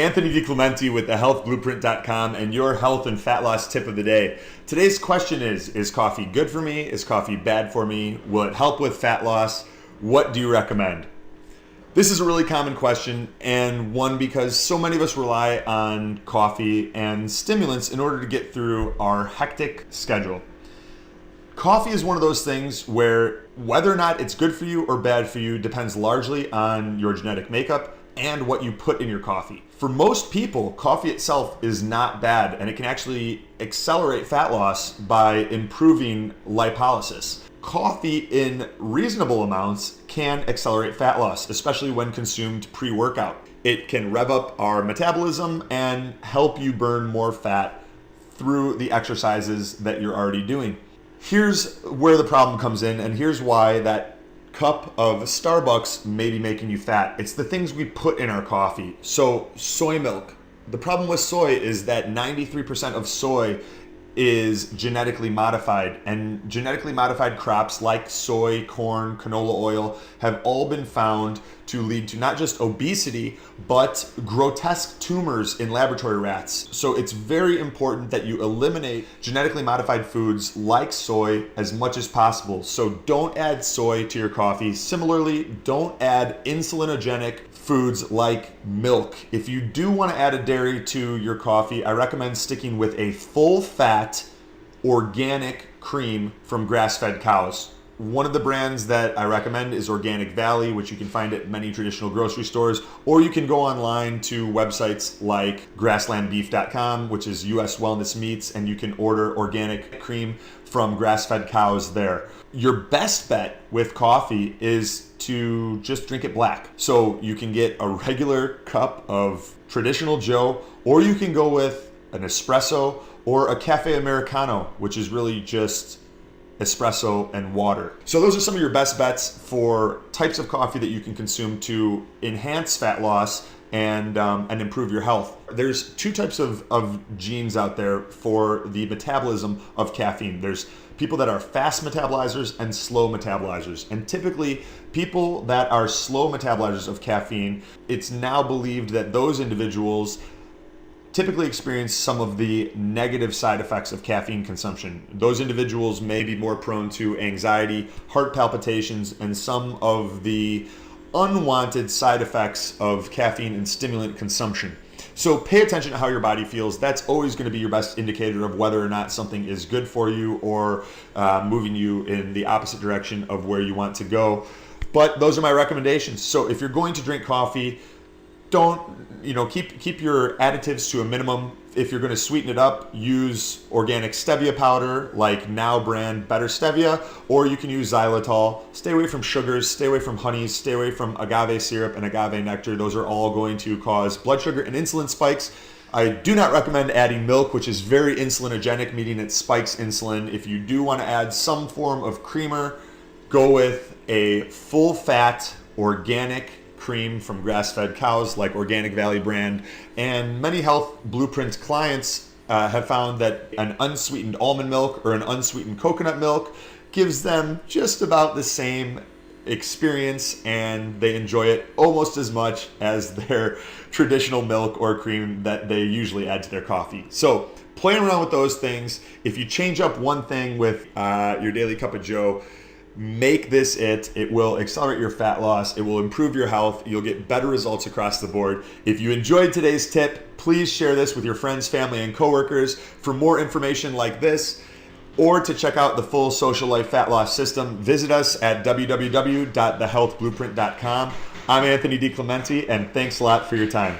Anthony DiClementi with thehealthblueprint.com and your health and fat loss tip of the day. Today's question is coffee good for me? Is coffee bad for me? Will it help with fat loss? What do you recommend? This is a really common question, and one because so many of us rely on coffee and stimulants in order to get through our hectic schedule. Coffee is one of those things where whether or not it's good for you or bad for you depends largely on your genetic makeup and what you put in your coffee. For most people, coffee itself is not bad, and it can actually accelerate fat loss by improving lipolysis. Coffee in reasonable amounts can accelerate fat loss, especially when consumed pre-workout. It can rev up our metabolism and help you burn more fat through the exercises that you're already doing. Here's where the problem comes in, and here's why that cup of Starbucks may be making you fat. It's the things we put in our coffee. So soy milk. The problem with soy is that 93% of soy is genetically modified, and genetically modified crops like soy, corn, canola oil have all been found to lead to not just obesity, but grotesque tumors in laboratory rats. So it's very important that you eliminate genetically modified foods like soy as much as possible. So don't add soy to your coffee. Similarly, don't add insulinogenic foods like milk. If you do want to add a dairy to your coffee, I recommend sticking with a full-fat organic cream from grass-fed cows. One of the brands that I recommend is Organic Valley, which you can find at many traditional grocery stores, or you can go online to websites like grasslandbeef.com, which is US Wellness Meats, and you can order organic cream from grass-fed cows there. Your best bet with coffee is to just drink it black. So you can get a regular cup of traditional Joe, or you can go with an espresso or a cafe Americano, which is really just espresso and water. So those are some of your best bets for types of coffee that you can consume to enhance fat loss and improve your health. There's two types of genes out there for the metabolism of caffeine. There's people that are fast metabolizers and slow metabolizers. And typically, people that are slow metabolizers of caffeine, it's now believed that those individuals typically experience some of the negative side effects of caffeine consumption. Those individuals may be more prone to anxiety, heart palpitations, and some of the unwanted side effects of caffeine and stimulant consumption. So pay attention to how your body feels. That's always going to be your best indicator of whether or not something is good for you or moving you in the opposite direction of where you want to go. But those are my recommendations. So if you're going to drink coffee, keep your additives to a minimum. If you're going to sweeten it up, use organic stevia powder like Now brand Better Stevia, or you can use xylitol. Stay away from sugars, stay away from honeys, stay away from agave syrup and agave nectar. Those are all going to cause blood sugar and insulin spikes. I do not recommend adding milk, which is very insulinogenic, meaning it spikes insulin. If you do want to add some form of creamer, go with a full-fat organic cream from grass-fed cows like Organic Valley brand. And many Health Blueprint clients have found that an unsweetened almond milk or an unsweetened coconut milk gives them just about the same experience, and they enjoy it almost as much as their traditional milk or cream that they usually add to their coffee. So playing around with those things. If you change up one thing with your daily cup of Joe, make this it. It will accelerate your fat loss. It will improve your health. You'll get better results across the board. If you enjoyed today's tip, please share this with your friends, family, and coworkers. For more information like this, or to check out the full Social Life Fat Loss System, visit us at www.thehealthblueprint.com. I'm Anthony DiClementi, and thanks a lot for your time.